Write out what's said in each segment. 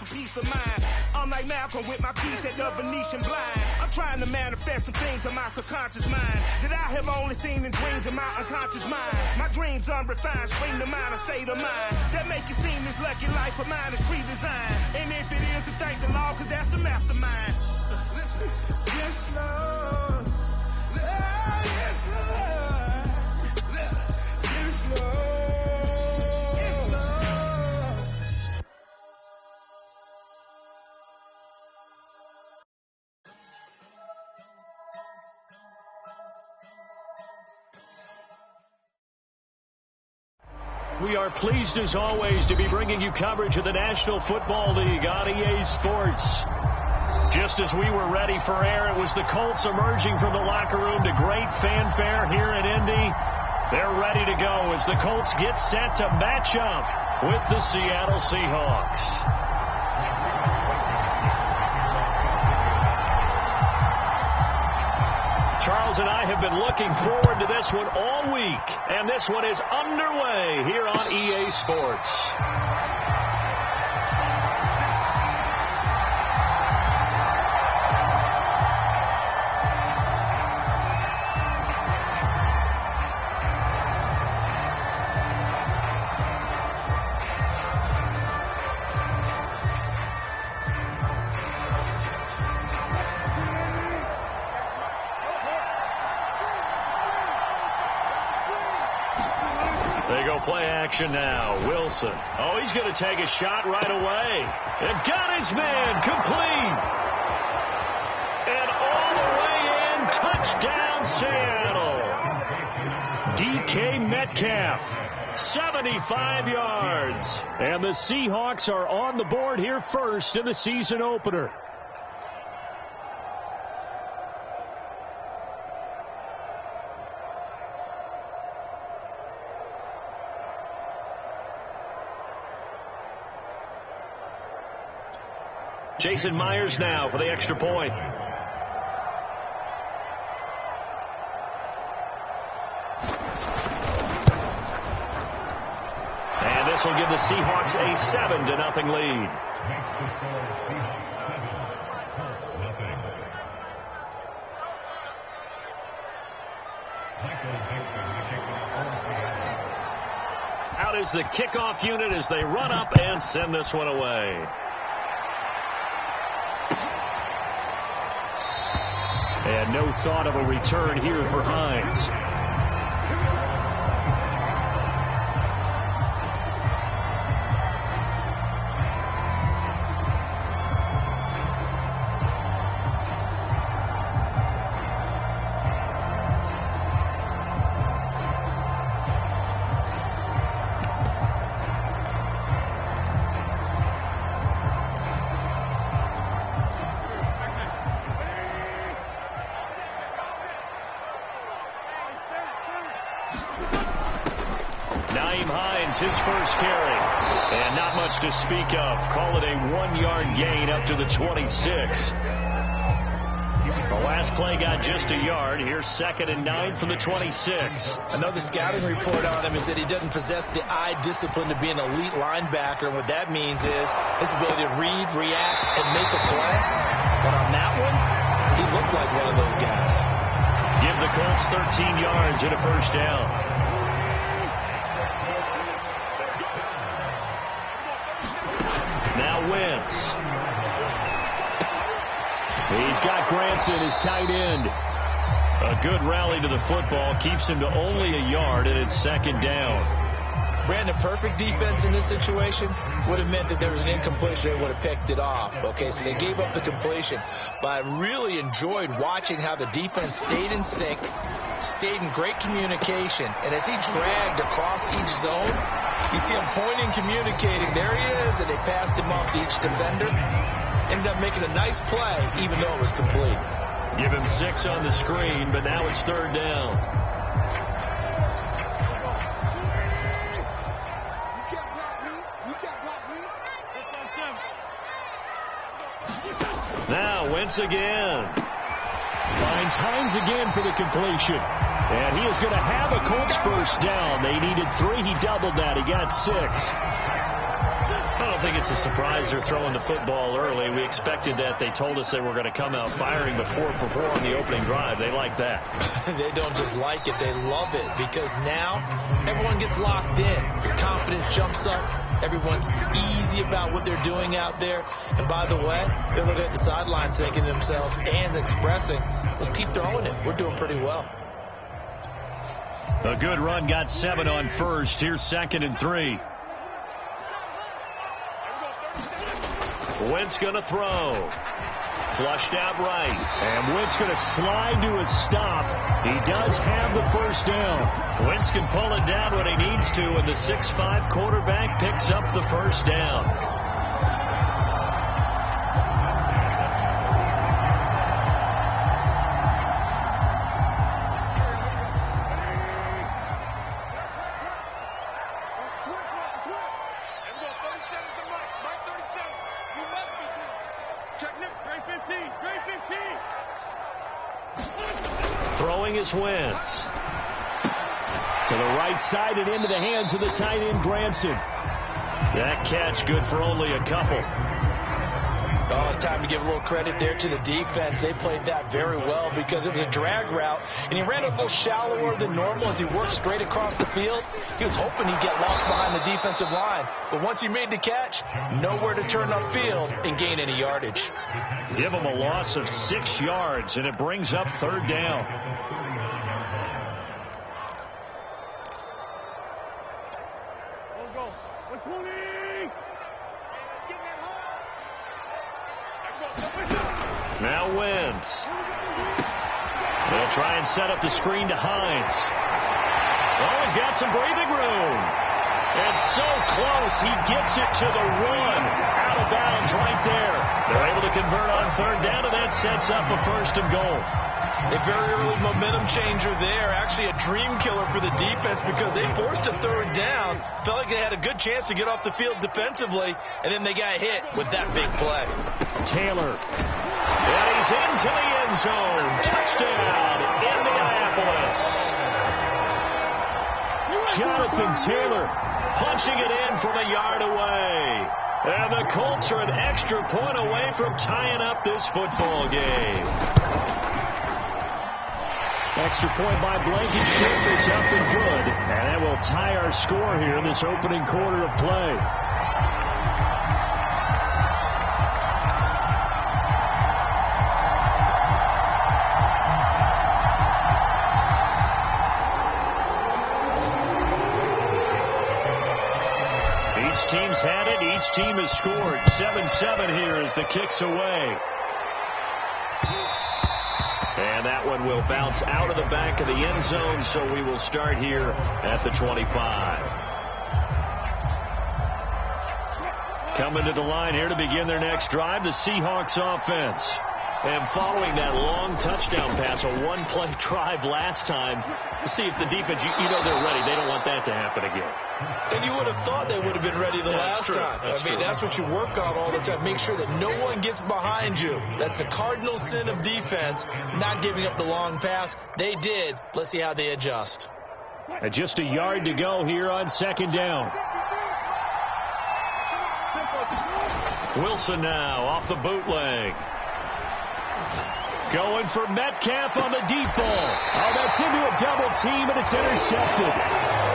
for peace of mind. I'm like Malcolm with my piece at the Venetian blind. I'm trying to manifest some things in my subconscious mind that I have only seen in dreams in my unconscious mind. My dreams unrefined, spring to mind, a state of mind that make it seem this lucky life of mine is pre-designed. And if it is, to thank the Lord, cause that's the mastermind. Yes, Lord. Yes, Lord. Yes, Lord. We are pleased, as always, to be bringing you coverage of the National Football League on EA Sports. Just as we were ready for air, it was the Colts emerging from the locker room to great fanfare here in Indy. They're ready to go as the Colts get set to match up with the Seattle Seahawks. Charles and I have been looking forward to this one all week, and this one is underway here on EA Sports. They go play action now. Wilson. Oh, he's going to take a shot right away. And got his man complete. And all the way in. Touchdown, Seattle. DK Metcalf. 75 yards. And the Seahawks are on the board here first in the season opener. Jason Myers now for the extra point. And this will give the Seahawks a 7-0 lead. Out is the kickoff unit as they run up and send this one away. And no thought of a return here for Hines. His first carry, and not much to speak of. Call it a 1-yard gain up to the 26. The last play got just a yard. Here's 2nd and 9 from the 26. Another scouting report on him is that he doesn't possess the eye discipline to be an elite linebacker. And what that means is his ability to read, react, and make a play. But on that one, he looked like one of those guys. Give the Colts 13 yards and a first down. Now Wentz. He's got Granson, his tight end. A good rally to the football keeps him to only a yard, and it's 2nd down. Brandon, perfect defense in this situation would have meant that there was an incompletion. They would have picked it off. Okay, so they gave up the completion. But I really enjoyed watching how the defense stayed in sync, stayed in great communication. And as he dragged across each zone, you see him pointing, communicating. There he is, and they passed him off to each defender. Ended up making a nice play, even though it was complete. Give him 6 on the screen, but now it's 3rd down. Now Wentz again. Finds Hines again for the completion. And he is going to have a Colts first down. They needed 3. He doubled that. He got 6. I don't think it's a surprise they're throwing the football early. We expected that. They told us they were going to come out firing before 4-for-4 on the opening drive. They like that. They don't just like it. They love it because now everyone gets locked in. Your confidence jumps up. Everyone's easy about what they're doing out there. And by the way, they're looking at the sidelines thinking to themselves and expressing, let's keep throwing it. We're doing pretty well. A good run got 7 on first. Here's 2nd and 3. Wentz going to throw. Flushed out right. And Wentz going to slide to a stop. He does have the first down. Wentz can pull it down when he needs to, and the 6'5" quarterback picks up the first down. Throwing is Wentz. To the right side and into the hands of the tight end, Granson. That catch good for only a couple. Oh, it's time to give a little credit there to the defense. They played that very well because it was a drag route, and he ran a little shallower than normal as he worked straight across the field. He was hoping he'd get lost behind the defensive line, but once he made the catch, nowhere to turn upfield and gain any yardage. Give him a loss of 6 yards, and it brings up 3rd down. Now Wentz. They'll try and set up the screen to Hines. Oh, he's got some breathing room. And so close, he gets it to the run. Out of bounds right there. They're able to convert on 3rd down, and that sets up a 1st and goal. A very early momentum changer there. Actually a dream killer for the defense because they forced a 3rd down. Felt like they had a good chance to get off the field defensively, and then they got hit with that big play. Taylor. And he's into the end zone. Touchdown, Indianapolis. Jonathan Taylor punching it in from a yard away. And the Colts are an extra point away from tying up this football game. Extra point by Blankenship is up and good. And that will tie our score here in this opening quarter of play. Each team's had it. Each team has scored. 7-7 here as the kick's away. And that one will bounce out of the back of the end zone, so we will start here at the 25. Coming to the line here to begin their next drive, the Seahawks offense. And following that long touchdown pass, a one-play drive last time, to see if the defense, you know they're ready. They don't want that to happen again. And you would have thought they would have been ready the last time. That's what you work on all the time. Make sure that no one gets behind you. That's the cardinal sin of defense, not giving up the long pass. They did. Let's see how they adjust. And just a yard to go here on 2nd down. Wilson now off the bootleg. Going for Metcalf on the deep ball. Oh, that's into a double team, and it's intercepted.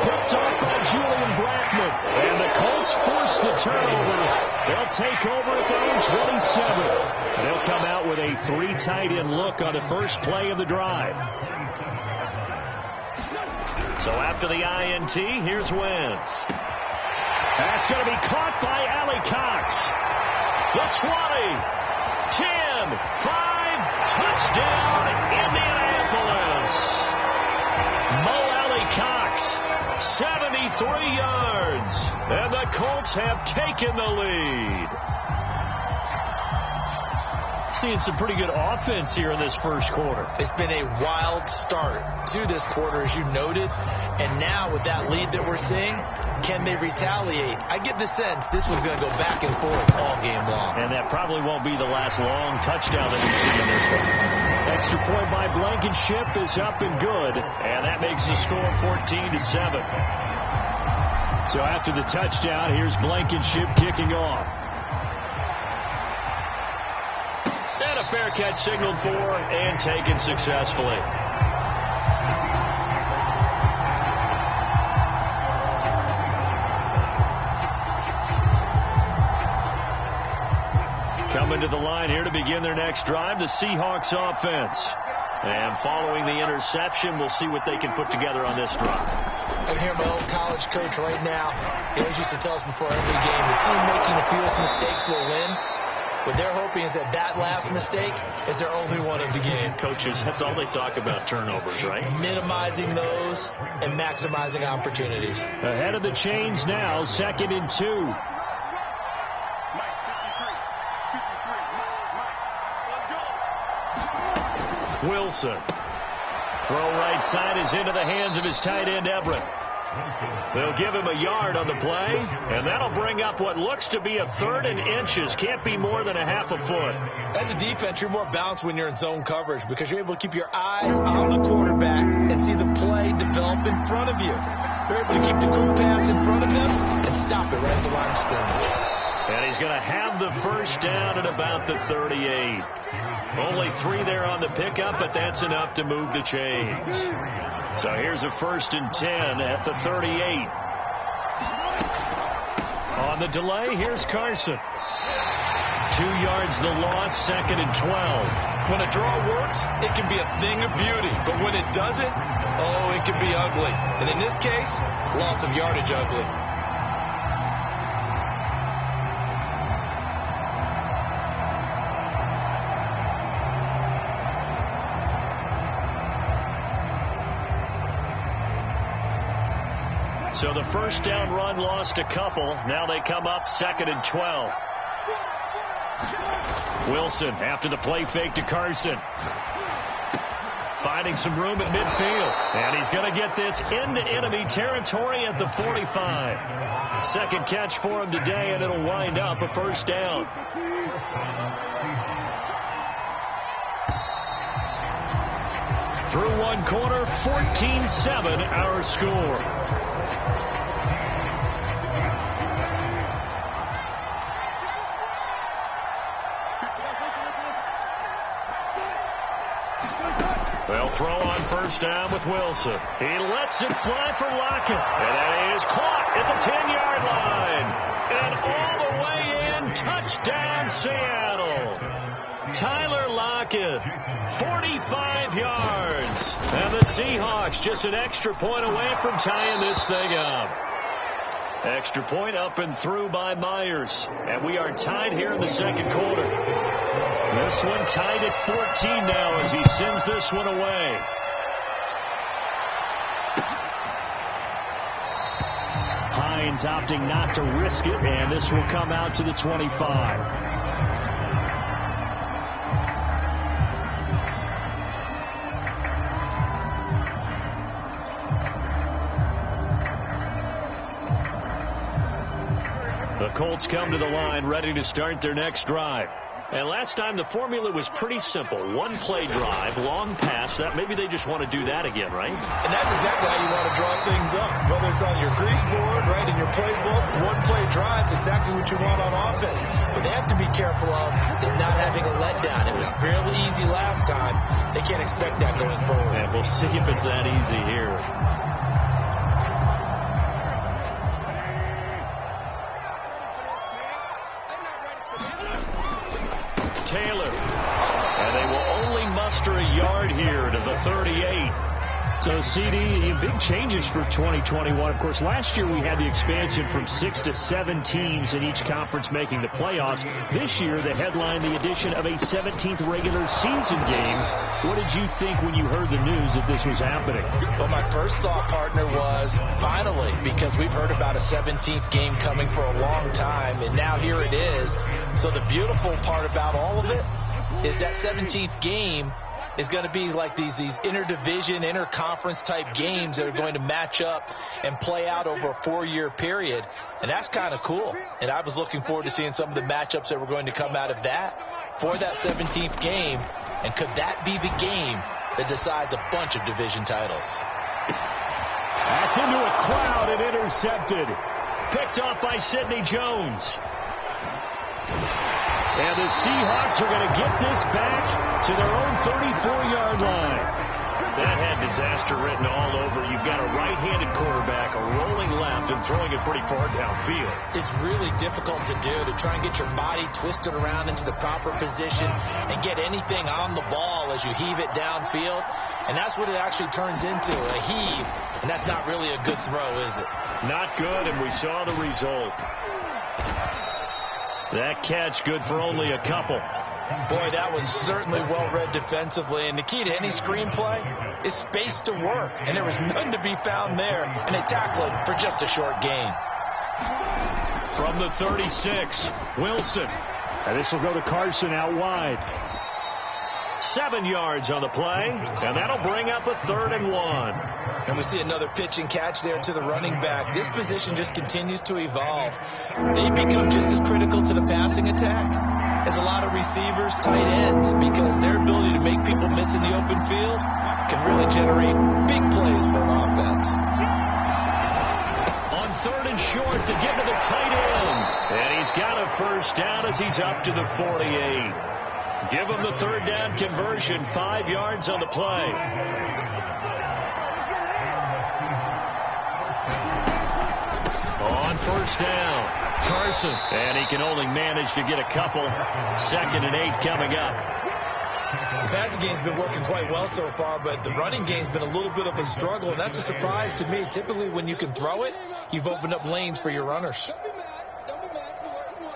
Picked off by Julian Blackman. And the Colts force the turnover. They'll take over at their own 27. They'll come out with a 3 tight end look on the first play of the drive. So after the INT, here's Wentz. That's going to be caught by Allie Cox. The 20, 10, 5. Touchdown, Indianapolis. Mo Alley Cox, 73 yards. And the Colts have taken the lead. Seeing some pretty good offense here in this first quarter. It's been a wild start to this quarter, as you noted. And now with that lead that we're seeing, can they retaliate? I get the sense this one's going to go back and forth all game long. And that probably won't be the last long touchdown that we see in this one. Extra point by Blankenship is up and good. And that makes the score 14-7. So after the touchdown, here's Blankenship kicking off. And a fair catch signaled for and taken successfully. Coming to the line here to begin their next drive, the Seahawks offense. And following the interception, we'll see what they can put together on this drive. I'm here, my old college coach right now. He always used to tell us before every game, the team making the fewest mistakes will win. What they're hoping is that last mistake is their only one of the game. Coaches, that's all they talk about, turnovers, right? Minimizing those and maximizing opportunities. Ahead of the chains now, 2nd and 2. Wilson. Throw right side is into the hands of his tight end, Everett. They'll give him a yard on the play, and that'll bring up what looks to be a 3rd and inches. Can't be more than a half a foot. As a defense, you're more balanced when you're in zone coverage because you're able to keep your eyes on the quarterback and see the play develop in front of you. You're able to keep the quick pass in front of them and stop it right at the line of scrimmage. And he's going to have the first down at about the 38. Only 3 there on the pickup, but that's enough to move the chains. So here's a 1st and 10 at the 38. On the delay, here's Carson. 2 yards the loss, 2nd and 12. When a draw works, it can be a thing of beauty. But when it doesn't, oh, it can be ugly. And in this case, loss of yardage ugly. So the first down run lost a couple. Now they come up 2nd and 12. Wilson after the play fake to Carson. Finding some room at midfield. And he's going to get this into enemy territory at the 45. 2nd catch for him today, and it'll wind up a first down. Through one quarter, 14-7 our score. They'll throw on first down with Wilson. He lets it fly for Lockett. And that is caught at the 10-yard line. And all the way in, touchdown Seattle. Tyler Lockett, 45 yards. And the Seahawks just an extra point away from tying this thing up. Extra point up and through by Myers. And we are tied here in the 2nd quarter. This one tied at 14 now as he sends this one away. Hines opting not to risk it, and this will come out to the 25. The Colts come to the line ready to start their next drive. And last time the formula was pretty simple. 1-play drive, long pass. That maybe they just want to do that again, right? And that's exactly how you want to draw things up. Whether it's on your grease board, right, in your playbook, 1-play drives, exactly what you want on offense. But they have to be careful of is not having a letdown. It was fairly easy last time. They can't expect that going forward. And we'll see if it's that easy here. Taylor. And they will only muster a yard here to the 38. So, CD, big changes for 2021. Of course, last year we had the expansion from 6 to 7 teams in each conference making the playoffs. This year, the headline, the addition of a 17th regular season game. What did you think when you heard the news that this was happening? Well, my first thought, partner, was finally, because we've heard about a 17th game coming for a long time, and now here it is. So the beautiful part about all of it is that 17th game is going to be like these interdivision, interconference type games that are going to match up and play out over a 4-year period. And that's kind of cool. And I was looking forward to seeing some of the matchups that were going to come out of that for that 17th game. And could that be the game that decides a bunch of division titles? That's into a crowd and intercepted. picked off by Sidney Jones. And the Seahawks are going to get this back to their own 34-yard line. That had disaster written all over. You've got a right-handed quarterback, a rolling left, and throwing it pretty far downfield. It's really difficult to do, to try and get your body twisted around into the proper position and get anything on the ball as you heave it downfield. And that's what it actually turns into, a heave. And that's not really a good throw, is it? Not good, and we saw the result. That catch good for only a couple. Boy, that was certainly well-read defensively. And the key to any screenplay is space to work. And there was none to be found there. And they tackled for just a short gain. From the 36, Wilson. And this will go to Carson out wide. 7 yards on the play, and that'll bring up a 3rd and 1. And we see another pitch and catch there to the running back. This position just continues to evolve. They become just as critical to the passing attack as a lot of receivers, tight ends, because their ability to make people miss in the open field can really generate big plays for an offense. On 3rd and short to get to the tight end. And he's got a first down as he's up to the 48. Give him the 3rd down conversion, 5 yards on the play. On 1st down, Carson. And he can only manage to get a couple. 2nd and 8 coming up. The passing game's been working quite well so far, but the running game's been a little bit of a struggle, and that's a surprise to me. Typically, when you can throw it, you've opened up lanes for your runners.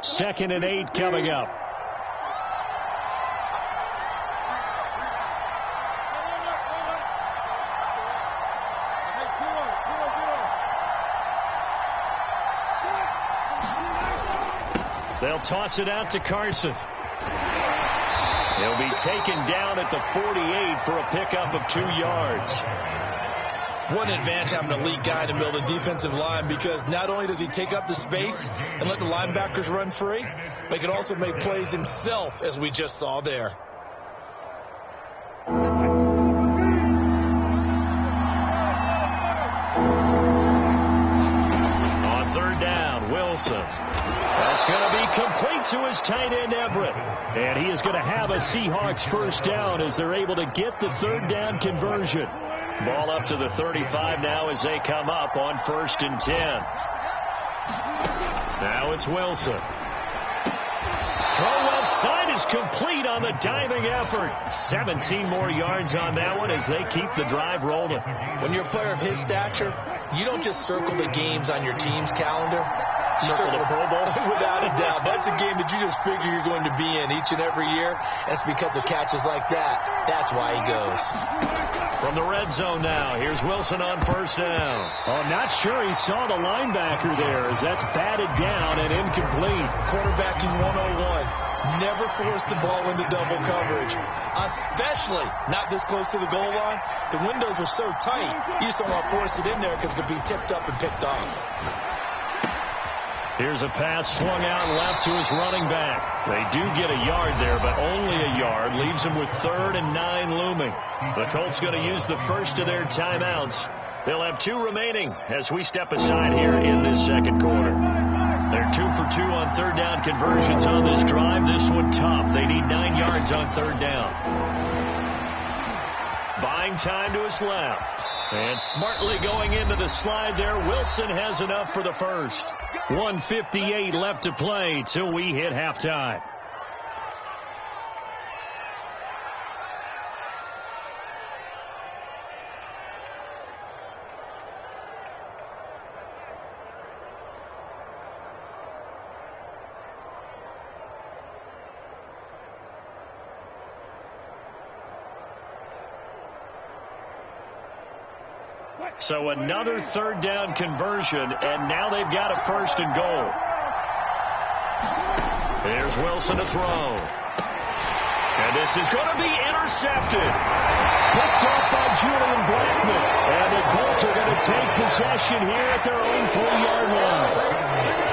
2nd and 8 coming up. They'll toss it out to Carson. He'll be taken down at the 48 for a pickup of 2 yards. What an advantage having a elite guy in the middle of the defensive line, because not only does he take up the space and let the linebackers run free, but he can also make plays himself, as we just saw there. On 3rd down, Wilson. That's going to be complete to his tight end, Everett. And he is going to have a Seahawks first down as they're able to get the 3rd down conversion. Ball up to the 35 now as they come up on 1st and 10. Now it's Wilson. Throw left side is complete on the diving effort. 17 more yards on that one as they keep the drive rolling. When you're a player of his stature, you don't just circle the games on your team's calendar. You circle the Pro Bowl? Without a doubt. That's a game that you just figure you're going to be in each and every year. That's because of catches like that. That's why he goes. From the red zone now, here's Wilson on 1st down. Oh, not sure he saw the linebacker there as that's batted down and incomplete. Quarterbacking 101. Never force the ball into double coverage, especially not this close to the goal line. The windows are so tight, you just don't want to force it in there because it could be tipped up and picked off. Here's a pass swung out left to his running back. They do get a yard there, but only a yard. Leaves them with 3rd and 9 looming. The Colts going to use the first of their timeouts. They'll have 2 remaining as we step aside here in this 2nd quarter. They're 2 for 2 on 3rd down conversions on this drive. This one tough. They need 9 yards on 3rd down. Buying time to his left. And smartly going into the slide there, Wilson has enough for the first. 1:58 left to play till we hit halftime. So another 3rd down conversion, and now they've got a 1st and goal. Here's Wilson to throw. And this is going to be intercepted. Picked up by Julian Blackman. And the Colts are going to take possession here at their own 4-yard line.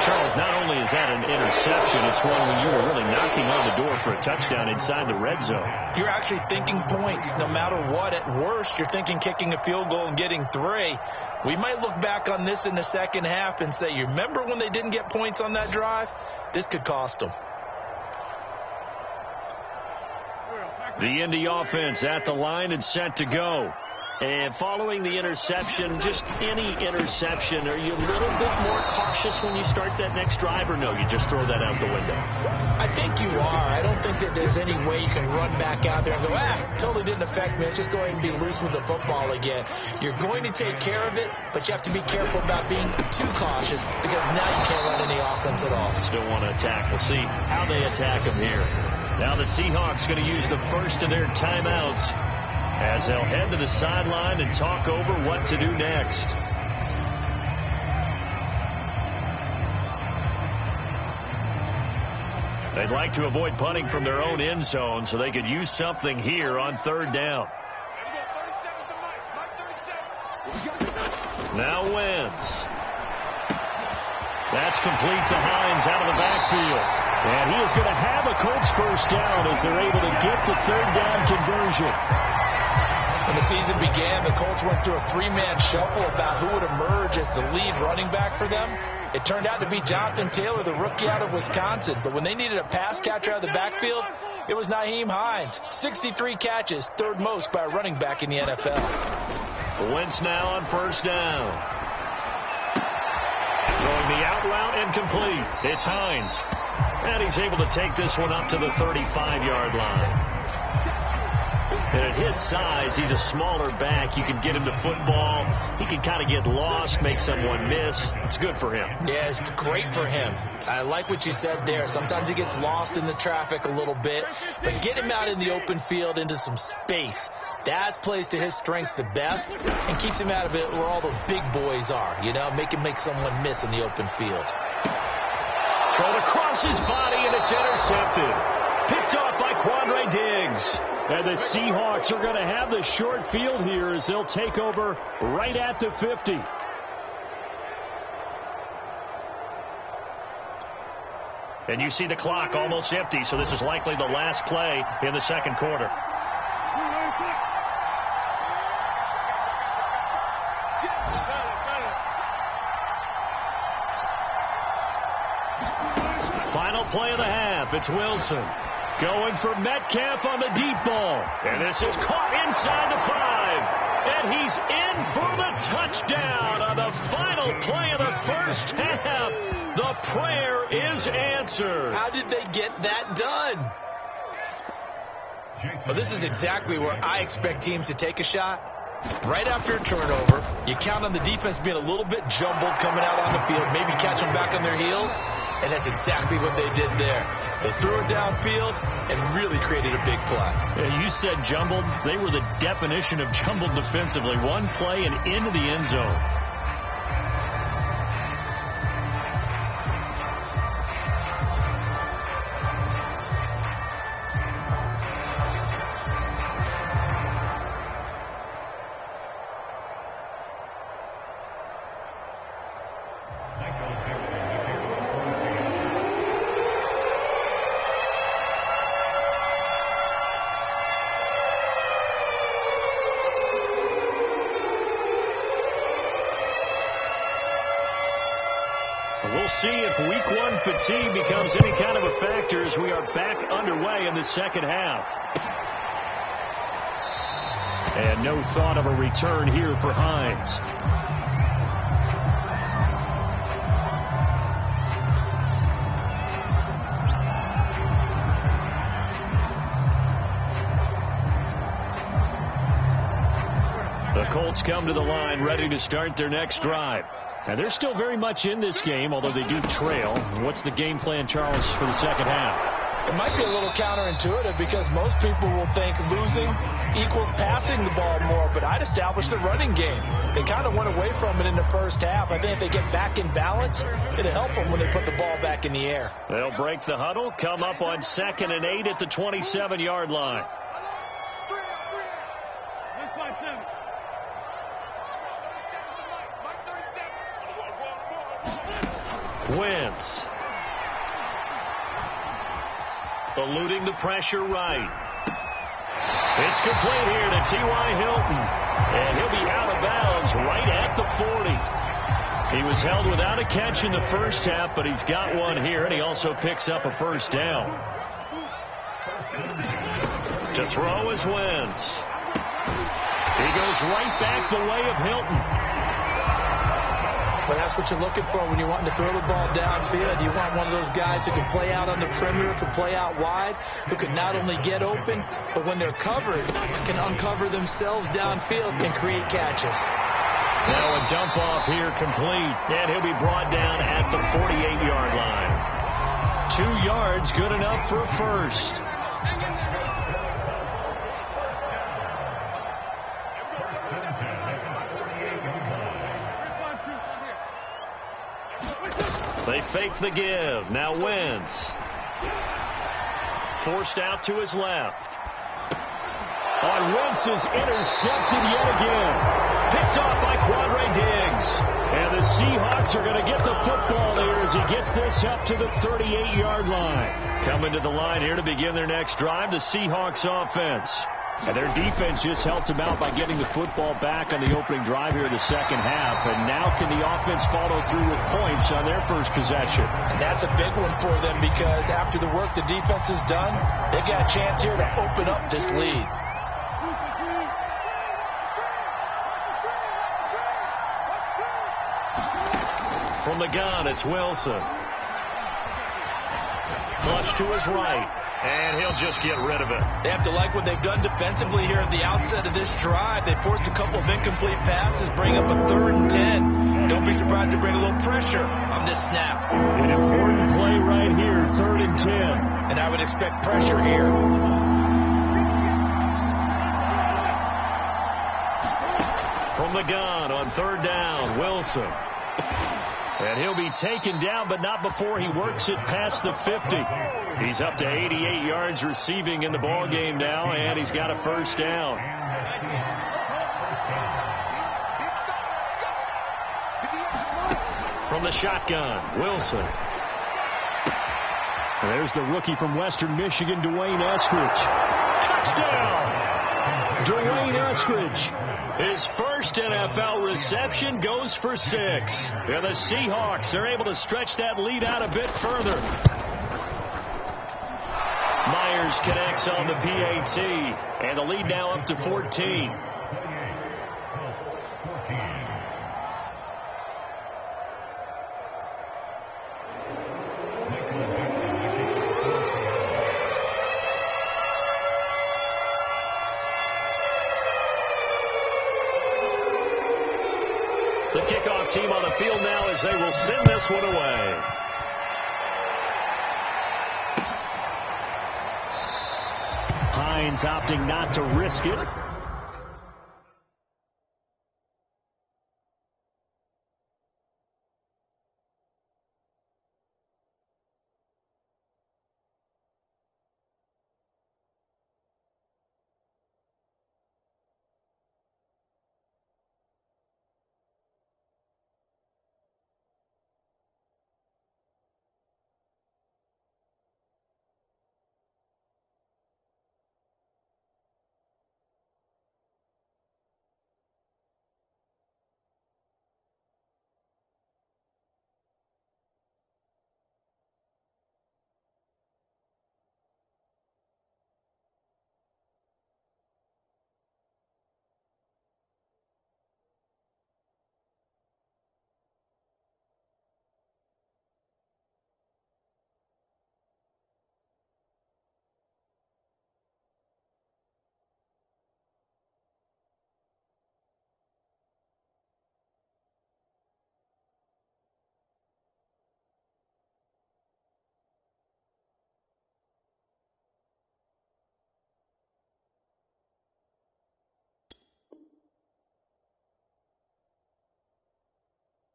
Charles, not only is that an interception, it's one when you were really knocking on the door for a touchdown inside the red zone. You're actually thinking points no matter what. At worst, you're thinking kicking a field goal and getting 3. We might look back on this in the second half and say, you remember when they didn't get points on that drive? This could cost them. The Indy offense at the line and set to go. And following the interception, just any interception, are you a little bit more cautious when you start that next drive, or no, you just throw that out the window? I think you are. I don't think that there's any way you can run back out there and go, totally didn't affect me. Let's just go ahead and be loose with the football again. You're going to take care of it, but you have to be careful about being too cautious because now you can't run any offense at all. Still want to attack. We'll see how they attack them here. Now the Seahawks going to use the first of their timeouts as they'll head to the sideline and talk over what to do next. They'd like to avoid punting from their own end zone so they could use something here on 3rd down. Now Wentz. That's complete to Hines out of the backfield. And he is going to have a Colts first down as they're able to get the 3rd down conversion. When the season began, the Colts went through a 3-man shuffle about who would emerge as the lead running back for them. It turned out to be Jonathan Taylor, the rookie out of Wisconsin. But when they needed a pass catcher out of the backfield, it was Nyheim Hines. 63 catches, 3rd most by a running back in the NFL. Wentz now on 1st down. Throwing the out route and complete. It's Hines. And he's able to take this one up to the 35-yard line. And at his size, he's a smaller back. You can get him to football. He can kind of get lost, make someone miss. It's good for him. Yeah, it's great for him. I like what you said there. Sometimes he gets lost in the traffic a little bit. But get him out in the open field into some space. That plays to his strengths the best and keeps him out of it where all the big boys are. You know, make him make someone miss in the open field. Thrown across his body, and it's intercepted. Picked off by Quandre Diggs. And the Seahawks are going to have the short field here as they'll take over right at the 50. And you see the clock almost empty, so this is likely the last play in the second quarter. Final play of the half. It's Wilson going for Metcalf on the deep ball. And this is caught inside the 5. And he's in for the touchdown on the final play of the first half. The prayer is answered. How did they get that done? Well, this is exactly where I expect teams to take a shot. Right after a turnover, you count on the defense being a little bit jumbled coming out on the field, maybe catch them back on their heels, and that's exactly what they did there. They threw it downfield and really created a big play. Yeah, you said jumbled. They were the definition of jumbled defensively. One play and into the end zone. We'll see if week 1 fatigue becomes any kind of a factor as we are back underway in the second half. And no thought of a return here for Hines. The Colts come to the line ready to start their next drive. And they're still very much in this game, although they do trail. What's the game plan, Charles, for the second half? It might be a little counterintuitive because most people will think losing equals passing the ball more, but I'd establish the running game. They kind of went away from it in the first half. I think if they get back in balance, it'll help them when they put the ball back in the air. They'll break the huddle, come up on 2nd and 8 at the 27-yard line. Wentz. Eluding the pressure right. It's complete here to T.Y. Hilton. And he'll be out of bounds right at the 40. He was held without a catch in the first half, but he's got one here, and he also picks up a first down. To throw is Wentz. He goes right back the way of Hilton. But that's what you're looking for when you're wanting to throw the ball downfield. You want one of those guys who can play out on the perimeter, can play out wide, who can not only get open, but when they're covered, can uncover themselves downfield and create catches. Now a dump off here complete, and he'll be brought down at the 48-yard line. 2 yards, good enough for a first. They fake the give. Now Wentz. Forced out to his left. Wentz is intercepted yet again. Picked off by Quandre Diggs. And the Seahawks are going to get the football here as he gets this up to the 38-yard line. Coming to the line here to begin their next drive, the Seahawks offense. And their defense just helped them out by getting the football back on the opening drive here in the second half. And now can the offense follow through with points on their first possession? And that's a big one for them because after the work the defense has done, they've got a chance here to open up this lead. From the gun, it's Wilson. Flush to his right. And he'll just get rid of it. They have to like what they've done defensively here at the outset of this drive. They forced a couple of incomplete passes, bring up a 3rd and 10. Don't be surprised to bring a little pressure on this snap. An important play right here, 3rd and 10. And I would expect pressure here. From the gun on 3rd down, Wilson. And he'll be taken down, but not before he works it past the 50. He's up to 88 yards receiving in the ballgame now, and he's got a first down. From the shotgun, Wilson. And there's the rookie from Western Michigan, Dwayne Eskridge. Touchdown! Dwayne Eskridge. His first NFL reception goes for 6. And the Seahawks are able to stretch that lead out a bit further. Myers connects on the PAT. And the lead now up to 14. The kickoff team on the field now as they will send this one away. Hines opting not to risk it.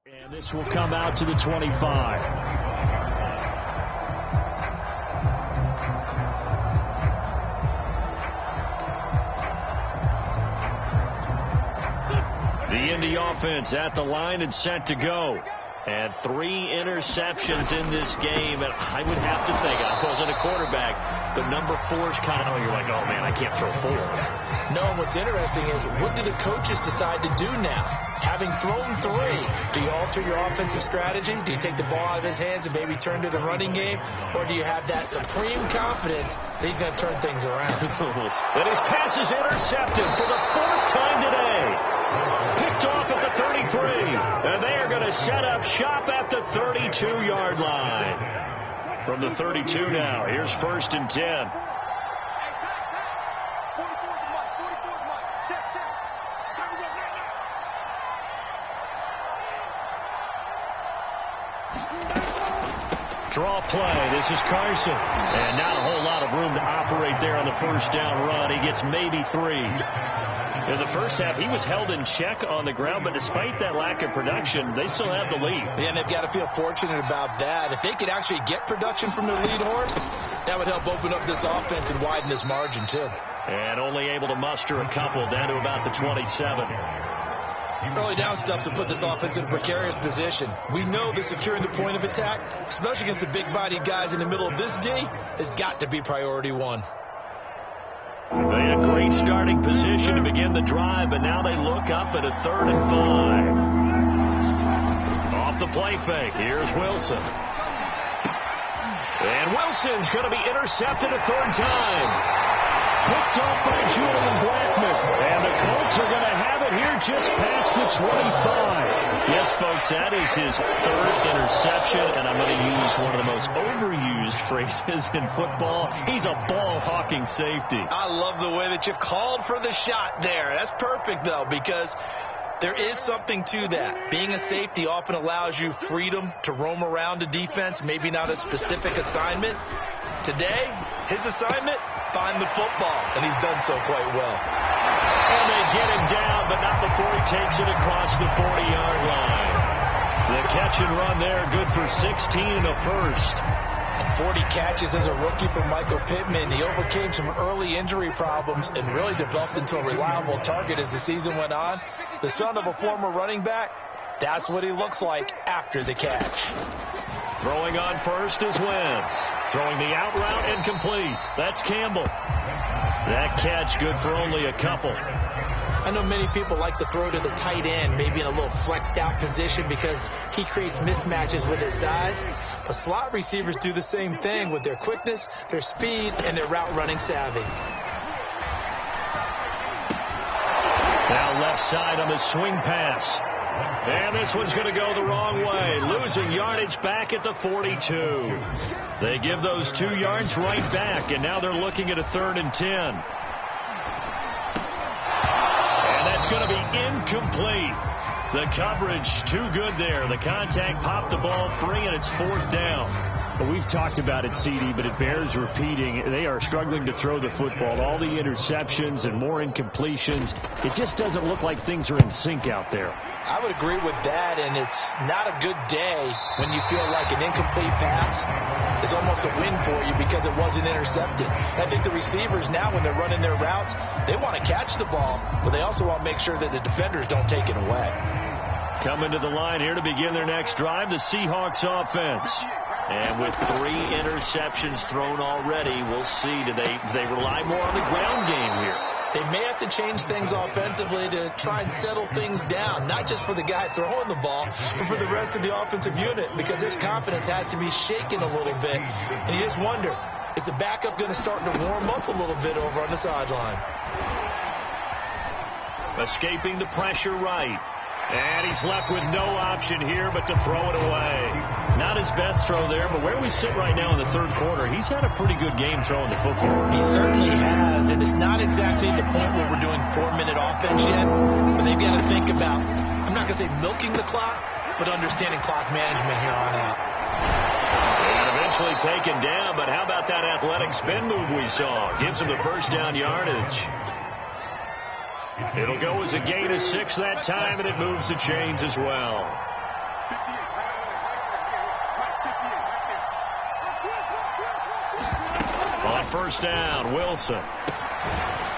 And this will come out to the 25. The Indy offense at the line and set to go. And 3 interceptions in this game. And I would have to think, I wasn't a quarterback, but number 4 is kind of, you're like, oh, man, I can't throw 4. No, what's interesting is what do the coaches decide to do now? Having thrown 3, do you alter your offensive strategy? Do you take the ball out of his hands and maybe turn to the running game? Or do you have that supreme confidence that he's going to turn things around? And his pass is intercepted for the 4th time today. Picked off at the 33. And they are going to set up shop at the 32-yard line. From the 32 now, here's 1st and 10. Draw play. This is Carson. And not a whole lot of room to operate there on the 1st down run. He gets maybe 3. In the first half, he was held in check on the ground, but despite that lack of production, they still have the lead. Yeah, and they've got to feel fortunate about that. If they could actually get production from their lead horse, that would help open up this offense and widen this margin, too. And only able to muster a couple down to about the 27. Early down stuff to put this offense in a precarious position. We know that securing the point of attack, especially against the big-bodied guys in the middle of this D, has got to be priority 1. They had a great starting position to begin the drive, but now they look up at a 3rd and 5. Off the play fake, here's Wilson. And Wilson's going to be intercepted a 3rd time. Picked off by Julian Blackman. And the Colts are going to have it here just past the 25. Yes, folks, that is his 3rd interception, and I'm going to use one of the most overused phrases in football. He's a ball-hawking safety. I love the way that you called for the shot there. That's perfect, though, because there is something to that. Being a safety often allows you freedom to roam around a defense, maybe not a specific assignment. Today, his assignment, find the football, and he's done so quite well. And they get him down, but not before he takes it across the 40-yard line. The catch and run there, good for 16 and a 1st. 40 catches as a rookie for Michael Pittman. He overcame some early injury problems and really developed into a reliable target as the season went on. The son of a former running back, that's what he looks like after the catch. Throwing on first is Wentz. Throwing the out route incomplete. That's Campbell. That catch good for only a couple. I know many people like to throw to the tight end, maybe in a little flexed out position because he creates mismatches with his size. But slot receivers do the same thing with their quickness, their speed, and their route running savvy. Now left side on the swing pass. And this one's going to go the wrong way. Losing yardage back at the 42. They give those 2 yards right back, and now they're looking at a 3rd and 10. And that's going to be incomplete. The coverage too good there. The contact popped the ball free, and it's 4th down. Well, we've talked about it, CD, but it bears repeating. They are struggling to throw the football. All the interceptions and more incompletions. It just doesn't look like things are in sync out there. I would agree with that, and it's not a good day when you feel like an incomplete pass is almost a win for you because it wasn't intercepted. I think the receivers now, when they're running their routes, they want to catch the ball, but they also want to make sure that the defenders don't take it away. Coming to the line here to begin their next drive, the Seahawks offense. And with 3 interceptions thrown already, we'll see. Do they rely more on the ground game here? They may have to change things offensively to try and settle things down, not just for the guy throwing the ball, but for the rest of the offensive unit, because his confidence has to be shaken a little bit. And you just wonder, is the backup going to start to warm up a little bit over on the sideline? Escaping the pressure right. And he's left with no option here but to throw it away. Not his best throw there, but where we sit right now in the 3rd quarter, he's had a pretty good game throwing the football. He certainly has, and it's not exactly the point where we're doing 4-minute offense yet, but they've got to think about, I'm not going to say milking the clock, but understanding clock management here on out. And eventually taken down, but how about that athletic spin move we saw? Gives him the 1st down yardage. It'll go as a gain of 6 that time, and it moves the chains as well. first down. Wilson.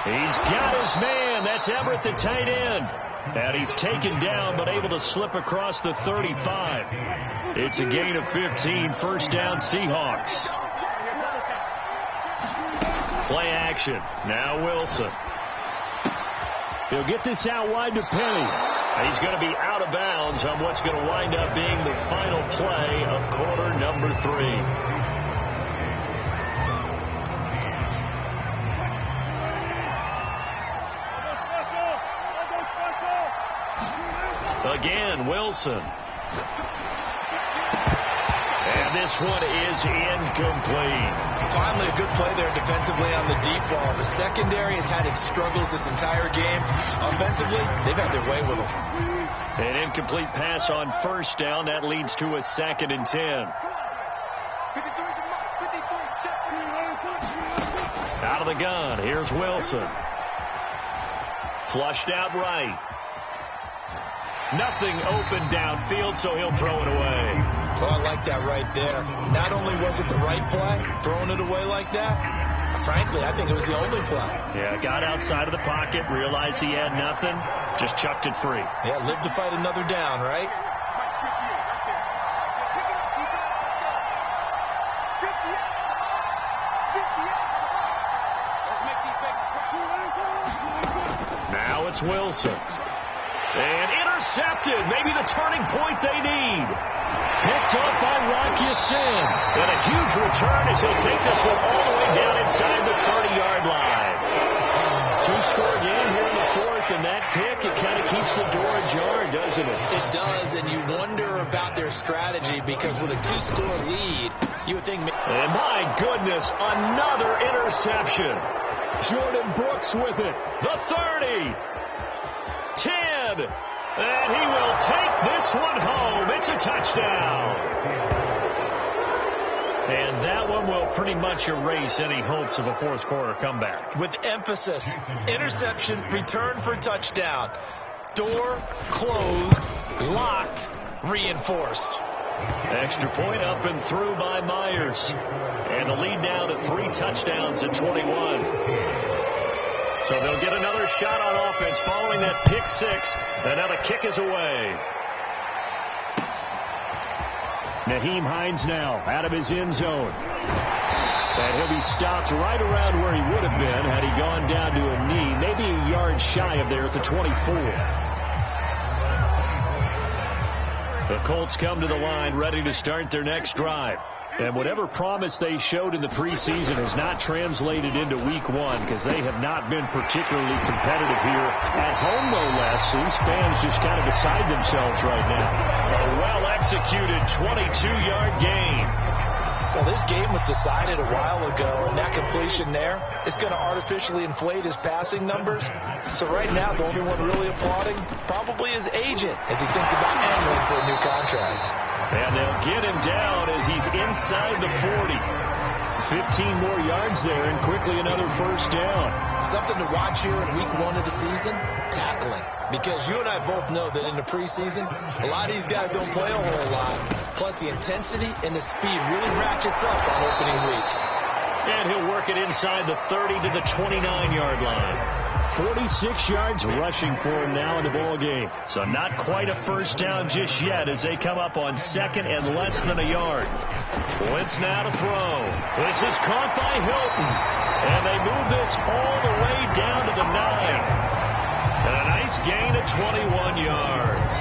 He's got his man. That's Everett, the tight end. And he's taken down, but able to slip across the 35. It's a gain of 15. First down, Seahawks. Play action. Now Wilson. He'll get this out wide to Penny. He's going to be out of bounds on what's going to wind up being the final play of quarter number 3. Again, Wilson. And this one is incomplete. Finally, a good play there defensively on the deep ball. The secondary has had its struggles this entire game. Offensively, they've had their way with them. An incomplete pass on first down. That leads to a 2nd and 10. Out of the gun. Here's Wilson. Flushed out right. Nothing open downfield, so he'll throw it away. Well, I like that right there. Not only was it the right play, throwing it away like that, frankly, I think it was the only play. Yeah, got outside of the pocket, realized he had nothing, just chucked it free. Yeah, live to fight another down, right? Now it's Wilson. And intercepted. Maybe the turning point they need. Picked up by Rocky Sin. And a huge return as he'll take this one all the way down inside the 30-yard line. 2-score game here in the 4th, and that pick, it kind of keeps the door ajar, doesn't it? It does, and you wonder about their strategy because with a 2-score lead, you would think... And my goodness, another interception. Jordan Brooks with it. The 30. 10, and he will take this one home. It's a touchdown. And that one will pretty much erase any hopes of a fourth quarter comeback. With emphasis, interception, return for touchdown. Door closed, locked, reinforced. Extra point up and through by Myers. And the lead now to 3 touchdowns at 21. So they'll get another shot on offense following that pick 6. And now the kick is away. Naheem Hines now out of his end zone. And he'll be stopped right around where he would have been had he gone down to a knee. Maybe a yard shy of there at the 24. The Colts come to the line ready to start their next drive. And whatever promise they showed in the preseason has not translated into week 1 because they have not been particularly competitive here at home, no less. These fans just kind of beside themselves right now. A well-executed 22-yard gain. Well, this game was decided a while ago, and that completion there is going to artificially inflate his passing numbers. So right now, the only one really applauding probably his agent as he thinks about angling for a new contract. And they'll get him down as he's inside the 40. 15 more yards there and quickly another first down. Something to watch here in week 1 of the season, tackling. Because you and I both know that in the preseason, a lot of these guys don't play a whole lot. Plus the intensity and the speed really ratchets up on opening week. And he'll work it inside the 30 to the 29-yard line. 46 yards rushing for him now in the ball game. So not quite a first down just yet as they come up on 2nd and less than a yard. Wentz now to throw. This is caught by Hilton. And they move this all the way down to the 9. And a nice gain of 21 yards.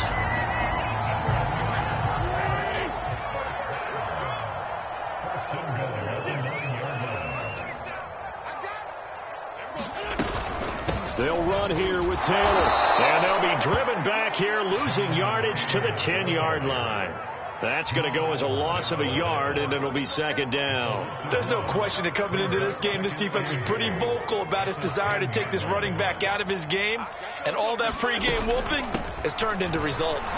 They'll run here with Taylor. And they'll be driven back here, losing yardage to the 10-yard line. That's going to go as a loss of a yard, and it'll be 2nd down. There's no question that coming into this game, this defense is pretty vocal about its desire to take this running back out of his game. And all that pregame whooping has turned into results.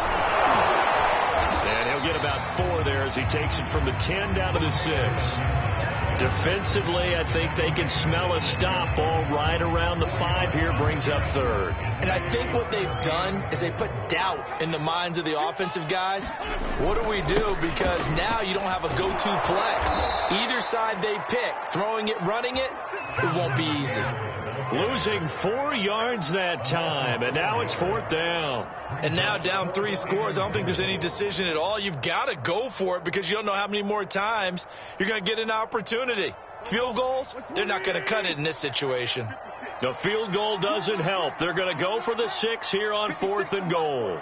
And he'll get about 4 there as he takes it from the 10 down to the 6. Defensively, I think they can smell a stop. Ball right around the 5 here, brings up third. And I think what they've done is they put doubt in the minds of the offensive guys. What do we do? Because now you don't have a go-to play. Either side they pick, throwing it, running it, it won't be easy. Losing 4 yards that time, and now it's 4th down. And now down 3 scores. I don't think there's any decision at all. You've got to go for it because you don't know how many more times you're going to get an opportunity. Field goals, they're not going to cut it in this situation. The field goal doesn't help. They're going to go for the 6 here on 4th and goal.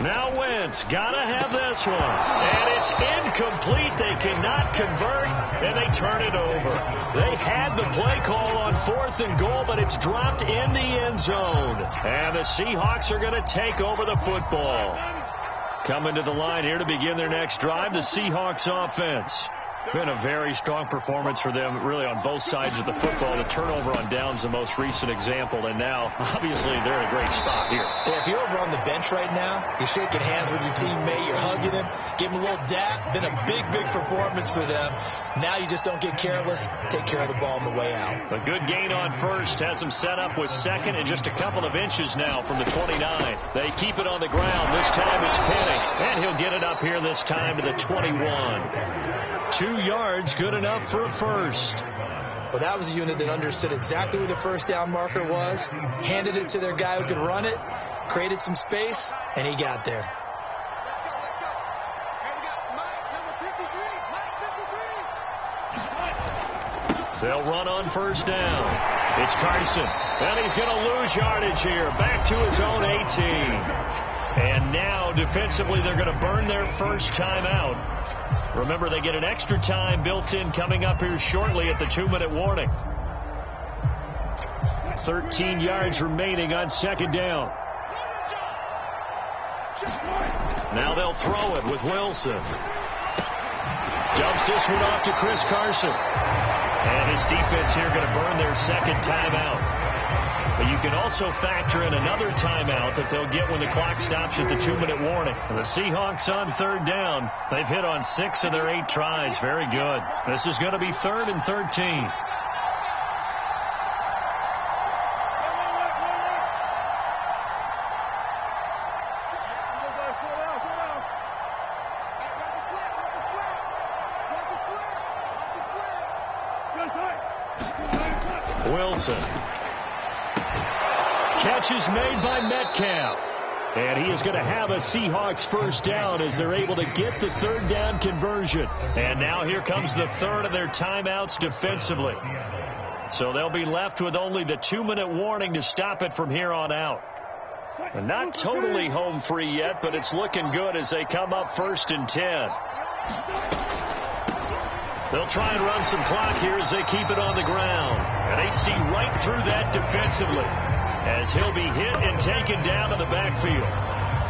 Now Wentz, gotta have this one. And it's incomplete. They cannot convert, and they turn it over. They had the play call on 4th and goal, but it's dropped in the end zone. And the Seahawks are going to take over the football. Coming to the line here to begin their next drive, the Seahawks offense. Been a very strong performance for them, really, on both sides of the football. The turnover on downs, the most recent example, and now, obviously, they're in a great spot here. Yeah, if you're over on the bench right now, you're shaking hands with your teammate, you're hugging him, give him a little dap. Been a big, big performance for them. Now you just don't get careless. Take care of the ball on the way out. A good gain on first has them set up with second and just a couple of inches now from the 29. They keep it on the ground. This time it's Penny, and he'll get it up here this time to the 21. 2 yards, good enough for a first. Well, that was a unit that understood exactly where the first down marker was, handed it to their guy who could run it, created some space, and he got there. Let's go. And we got Mike, number 53. They'll run on first down. It's Carson, and he's going to lose yardage here, back to his own 18. And now, defensively, they're going to burn their first timeout. Remember, they get an extra time built in coming up here shortly at the 2-minute warning. 13 yards remaining on second down. Now they'll throw it with Wilson. Dumps this one off to Chris Carson. And his defense here going to burn their second timeout. But you can also factor in another timeout that they'll get when the clock stops at the 2-minute warning. And the Seahawks on third down. They've hit on 6 of their 8 tries. Very good. This is going to be 3rd and 13. Wilson. Catch is made by Metcalf. And he is going to have a Seahawks first down as they're able to get the third down conversion. And now here comes the third of their timeouts defensively. So they'll be left with only the 2-minute warning to stop it from here on out. And not totally home free yet, but it's looking good as they come up 1st and 10. They'll try and run some clock here as they keep it on the ground. And they see right through that defensively as he'll be hit and taken down to the backfield.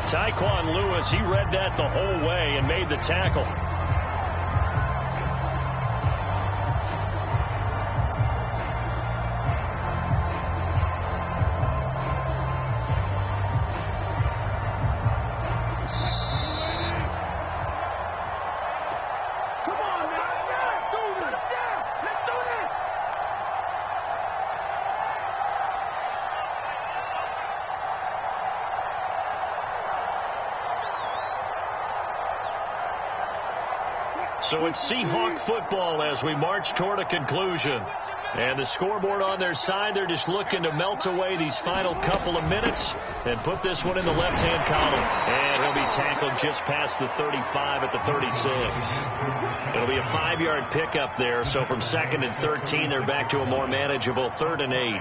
Tyquan Lewis, he read that the whole way and made the tackle. So it's Seahawk football as we march toward a conclusion. And the scoreboard on their side, they're just looking to melt away these final couple of minutes and put this one in the left-hand column. And he'll be tackled just past the 35 at the 36. It'll be a 5-yard pickup there. So from 2nd and 13, they're back to a more manageable 3rd and 8.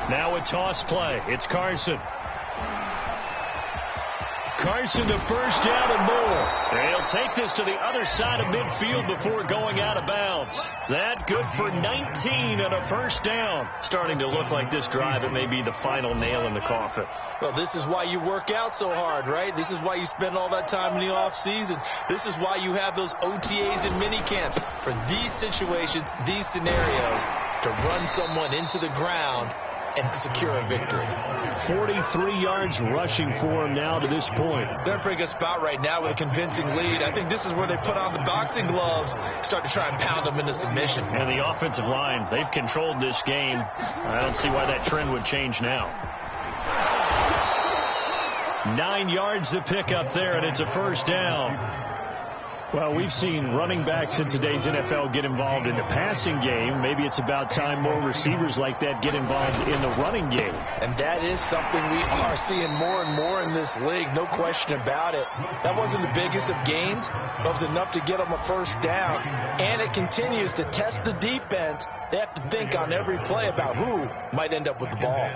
Now a toss play. It's Carson. Carson to first down and more. And he'll take this to the other side of midfield before going out of bounds. That good for 19 and a first down. Starting to look like this drive, it may be the final nail in the coffin. Well, this is why you work out so hard, right? This is why you spend all that time in the offseason. This is why you have those OTAs and mini camps for these situations, these scenarios, to run someone into the ground and secure a victory. 43 yards rushing for him now to this point. They're in a pretty good spot right now with a convincing lead. I think this is where they put on the boxing gloves, start to try and pound them into submission. And the offensive line, they've controlled this game. I don't see why that trend would change now. 9 yards to pick up there, and it's a first down. Well, we've seen running backs in today's NFL get involved in the passing game. Maybe it's about time more receivers like that get involved in the running game. And that is something we are seeing more and more in this league, no question about it. That wasn't the biggest of gains, but it was enough to get them a first down. And it continues to test the defense. They have to think on every play about who might end up with the ball.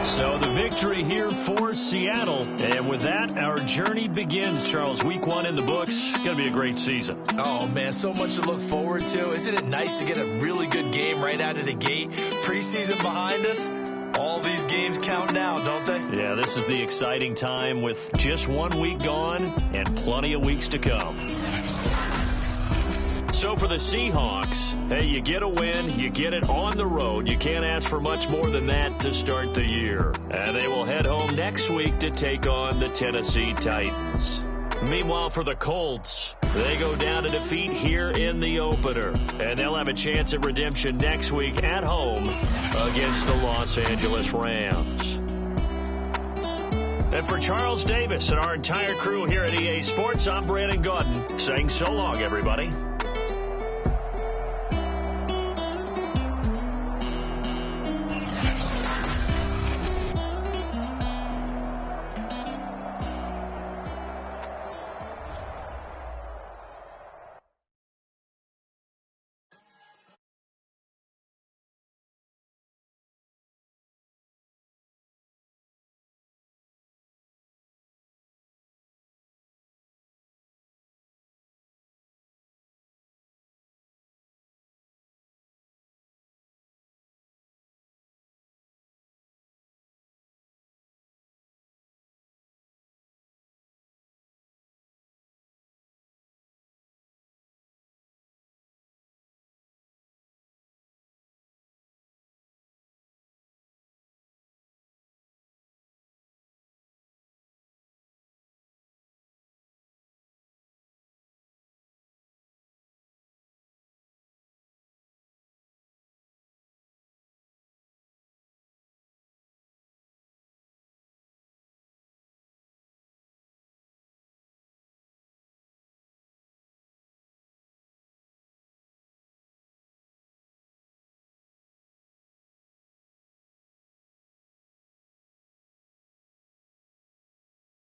So the victory here for Seattle. And with that, our journey begins, Charles. Week 1 in the books. Going to be a great season. Oh, man, so much to look forward to. Isn't it nice to get a really good game right out of the gate? Preseason behind us. All these games count now, don't they? Yeah, this is the exciting time with just 1 week gone and plenty of weeks to come. So for the Seahawks, hey, you get a win, you get it on the road. You can't ask for much more than that to start the year. And they will head home next week to take on the Tennessee Titans. Meanwhile, for the Colts, they go down to defeat here in the opener. And they'll have a chance at redemption next week at home against the Los Angeles Rams. And for Charles Davis and our entire crew here at EA Sports, I'm Brandon Gaudin saying so long, everybody.